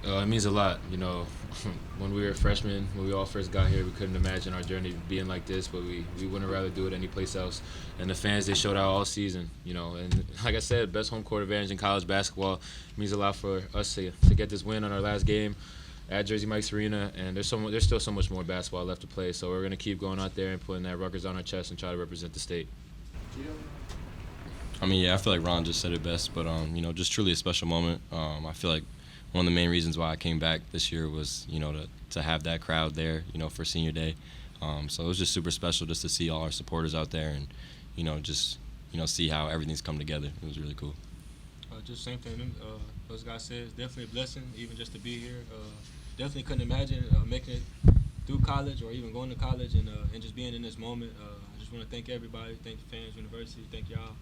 It means a lot. When we were freshmen, when we all first got here, we couldn't imagine our journey being like this, but we wouldn't rather do it anyplace else. And the fans, they showed out all season, and like I said, best home court advantage in college basketball means a lot for us to get this win on our last game at Jersey Mike's Arena, and there's still so much more basketball left to play, so we're going to keep going out there and putting that Rutgers on our chest and try to represent the state. I mean, yeah, I feel like Ron just said it best, but just truly a special moment. I feel like one of the main reasons why I came back this year was, to have that crowd there, for senior day. So it was just super special just to see all our supporters out there and, just, see how everything's come together. It was really cool. Just same thing. Those guys said it's definitely a blessing, even just to be here. Definitely couldn't imagine making it through college or even going to college and just being in this moment. I just want to thank everybody, thank the fans, university, thank y'all.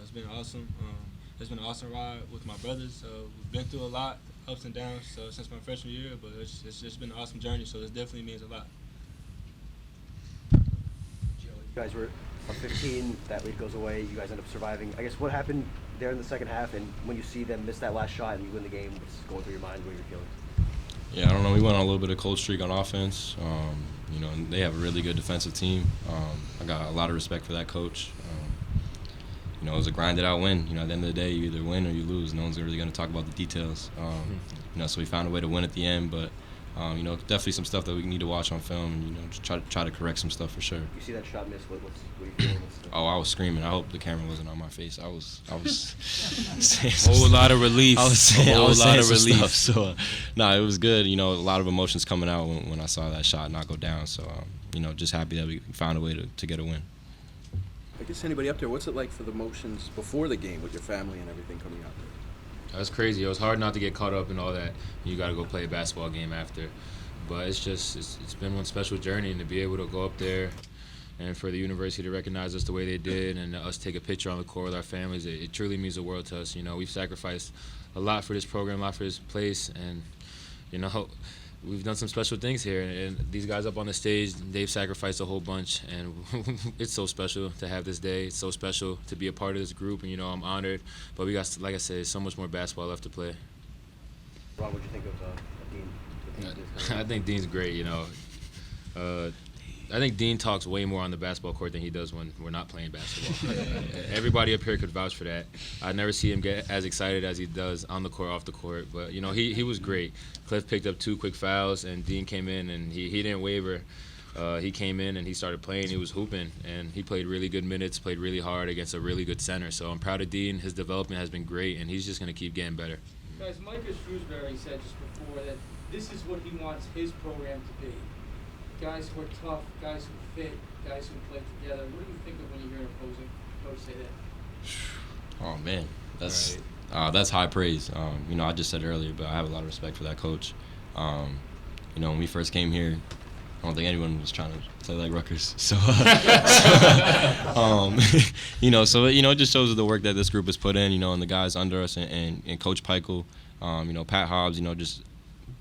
It's been awesome. It's been an awesome ride with my brothers. We've been through a lot, ups and downs since my freshman year, but it's just been an awesome journey, so it definitely means a lot. You guys were up 15, that lead goes away, you guys end up surviving. I guess what happened there in the second half, and when you see them miss that last shot and you win the game, what's going through your mind, what are your feelings? Yeah, I don't know. We went on a little bit of cold streak on offense, and they have a really good defensive team. I got a lot of respect for that coach. It was a grinded out win. At the end of the day, you either win or you lose. No one's really going to talk about the details. So we found a way to win at the end, but definitely some stuff that we need to watch on film and just try to correct some stuff for sure. You see that shot miss? What are you feeling? Oh, I was screaming. I hope the camera wasn't on my face. I was saying a whole lot of relief. I was saying a whole lot of relief. So, it was good. A lot of emotions coming out when I saw that shot not go down. So, just happy that we found a way to get a win. I guess anybody up there, what's it like for the emotions before the game with your family and everything coming out there? That's crazy. It was hard not to get caught up in all that. You got to go play a basketball game after. But it's been one special journey, and to be able to go up there and for the university to recognize us the way they did and us take a picture on the court with our families, it truly means the world to us. We've sacrificed a lot for this program, a lot for this place, and, we've done some special things here. And these guys up on the stage, they've sacrificed a whole bunch, and it's so special to have this day. It's so special to be a part of this group, and, I'm honored. But we got, like I said, so much more basketball left to play. Ron, what do you think of Dean? I think Dean's great, I think Dean talks way more on the basketball court than he does when we're not playing basketball. Everybody up here could vouch for that. I never see him get as excited as he does on the court, off the court. But, he was great. Cliff picked up 2 quick fouls, and Dean came in, and he didn't waver. He came in, and he started playing. He was hooping, and he played really good minutes, played really hard against a really good center. So I'm proud of Dean. His development has been great, and he's just going to keep getting better. Guys, Micah Shrewsbury said just before that this is what he wants his program to be. Guys who are tough, guys who fit, guys who play together. What do you think of when you hear an opposing coach say that? Oh man, that's high praise. I just said earlier, but I have a lot of respect for that coach. When we first came here, I don't think anyone was trying to play like Rutgers. So, it just shows the work that this group has put in, and the guys under us and Coach Peichel, Pat Hobbs, just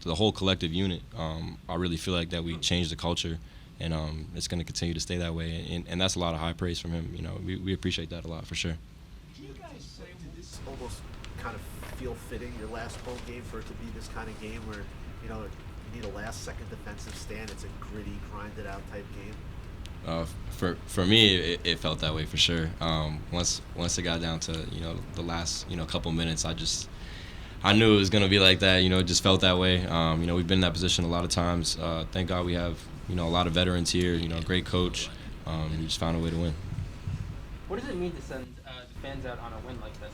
the whole collective unit. I really feel like that we changed the culture, and it's going to continue to stay that way. And that's a lot of high praise from him. We appreciate that a lot for sure. Do you guys say, did this almost kind of feel fitting, your last home game, for it to be this kind of game where, you need a last-second defensive stand? It's a gritty, grinded-out type game. For me, it felt that way for sure. Once it got down to the last couple minutes, I knew it was gonna be like that. It just felt that way. We've been in that position a lot of times. Thank God we have a lot of veterans here. Great coach. We just found a way to win. What does it mean to send the fans out on a win like this?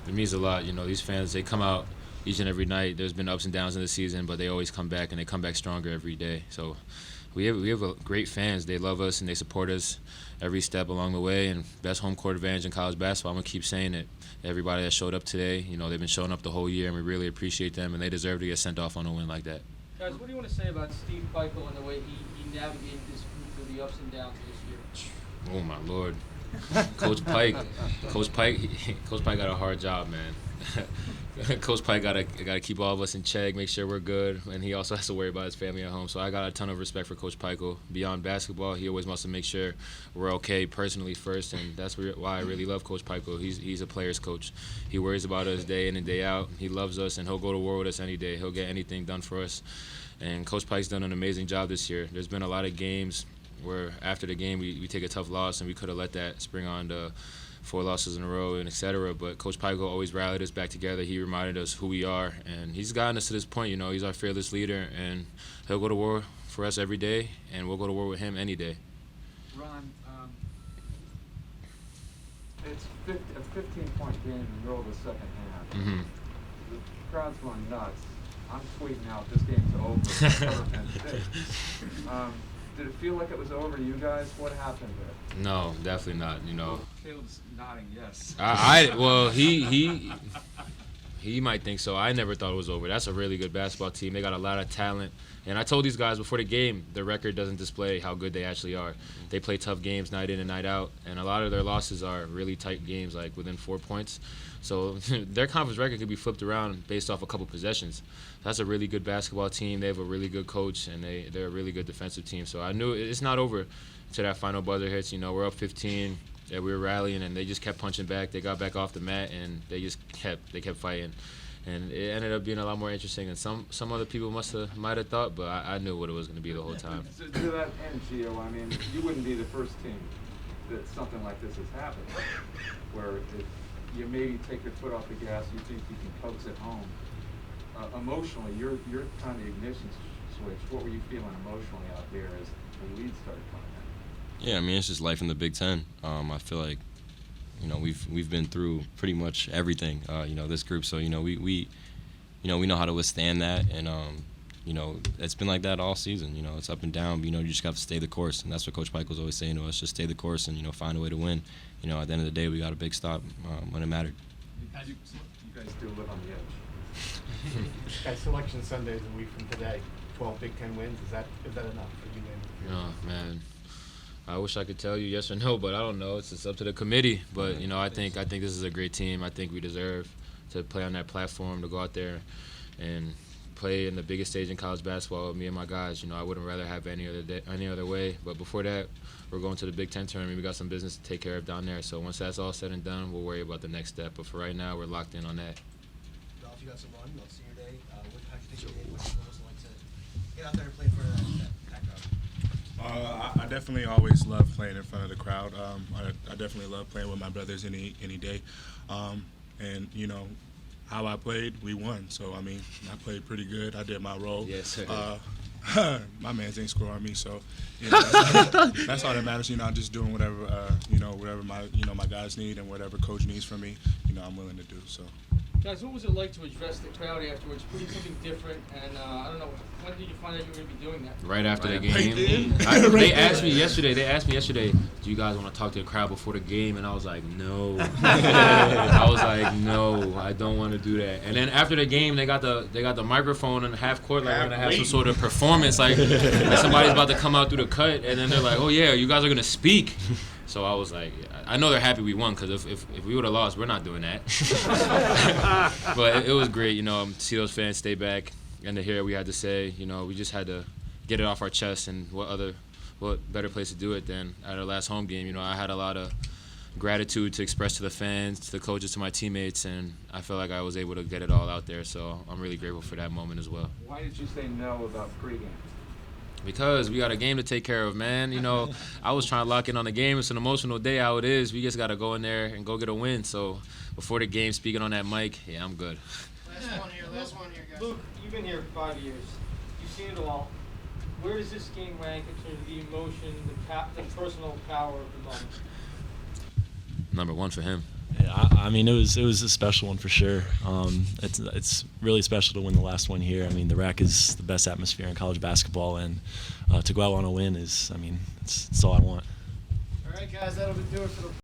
It means a lot. These fans, they come out each and every night. There's been ups and downs in the season, but they always come back, and they come back stronger every day. So we have great fans. They love us, and they support us every step along the way. And best home court advantage in college basketball. I'm going to keep saying it. Everybody that showed up today, they've been showing up the whole year, and we really appreciate them, and they deserve to get sent off on a win like that. Guys, what do you want to say about Steve Peichel and the way he navigated this group through the ups and downs this year? Oh, my Lord. Coach Pike got a hard job, man. Coach Pike gotta keep all of us in check, make sure we're good, and he also has to worry about his family at home. So I got a ton of respect for Coach Pike. Beyond basketball, he always wants to make sure we're okay personally first, and that's why I really love Coach Pike. He's a player's coach. He worries about us day in and day out. He loves us, and he'll go to war with us any day. He'll get anything done for us. And Coach Pike's done an amazing job this year. There's been a lot of games where after the game we take a tough loss, and we could have let that spring on to 4 losses in a row and etc. But Coach Pike always rallied us back together. He reminded us who we are, and he's gotten us to this point. He's our fearless leader, and he'll go to war for us every day, and we'll go to war with him any day. Ron, it's a 15-point game in the middle of the second half. Mm-hmm. The crowd's going nuts. I'm tweeting out, this game's over. Cover Penn State. Did it feel like it was over to you guys? What happened there? No, definitely not. Well, Caleb's nodding yes. Well, he might think so. I never thought it was over. That's a really good basketball team. They got a lot of talent. And I told these guys before the game, the record doesn't display how good they actually are. They play tough games night in and night out, and a lot of their losses are really tight games, like within 4 points. So their conference record could be flipped around based off a couple possessions. That's a really good basketball team. They have a really good coach, and they're a really good defensive team. So I knew it's not over until that final buzzer hits. We're up 15. Yeah, we were rallying, and they just kept punching back. They got back off the mat, and they kept fighting. And it ended up being a lot more interesting than some other people might have thought, but I knew what it was going to be the whole time. So to that end, Geo, I mean, you wouldn't be the first team that something like this has happened, where if you maybe take your foot off the gas, you think you can coax it home. Emotionally, you're kind of the ignition switch. What were you feeling emotionally out there as the lead started coming in? Yeah, I mean, it's just life in the Big Ten. I feel like, we've been through pretty much everything. This group, so we know how to withstand that, and it's been like that all season. It's up and down. But, you just got to stay the course, and that's what Coach Pike was always saying to us: just stay the course and find a way to win. At the end of the day, we got a big stop when it mattered. You guys do live on the edge. Guys, Selection Sunday is a week from today. 12 Big Ten wins. Is that enough for you? Oh man, I wish I could tell you yes or no, but I don't know. It's up to the committee. But I think this is a great team. I think we deserve to play on that platform, to go out there and play in the biggest stage in college basketball with me and my guys. I wouldn't rather have any other way. But before that, we're going to the Big Ten tournament. We got some business to take care of down there. So once that's all said and done, we'll worry about the next step. But for right now, we're locked in on that. Ralph, you got some run on senior day. How'd you think your day? What was it like to get out there and play in front of that crowd? I definitely always love playing in front of the crowd. I definitely love playing with my brothers any day. And how I played, we won. So I mean, I played pretty good. I did my role. Yes, sir. My man's ain't score on me, so that's all that matters. I'm just doing whatever whatever my guys need and whatever coach needs from me. I'm willing to do. So. Guys, what was it like to address the crowd afterwards, putting something different? And I don't know, when did you find out you were going to be doing that? Right after the game. They asked me yesterday, do you guys want to talk to the crowd before the game? And I was like, no. No, I don't want to do that. And then after the game, they got the microphone in half court, like we're going to have some sort of performance, like somebody's about to come out through the cut. And then they're like, oh yeah, you guys are going to speak. So I was like, I know they're happy we won, because if we would have lost, we're not doing that. But it was great, to see those fans stay back and to hear what we had to say. We just had to get it off our chest, and what better place to do it than at our last home game. I had a lot of gratitude to express to the fans, to the coaches, to my teammates, and I felt like I was able to get it all out there. So I'm really grateful for that moment as well. Why did you say no about pregame? Because we got a game to take care of, man. I was trying to lock in on the game. It's an emotional day, how it is. We just got to go in there and go get a win. So before the game, speaking on that mic, yeah, I'm good. Last one here, guys. Luke, you've been here 5 years. You've seen it all. Where does this game rank in terms of the emotion, the personal power of the moment? Number one for him. Yeah, I mean, it was a special one for sure. It's really special to win the last one here. I mean, the RAC is the best atmosphere in college basketball, and to go out on a win is, it's all I want. All right, guys, that'll do it for the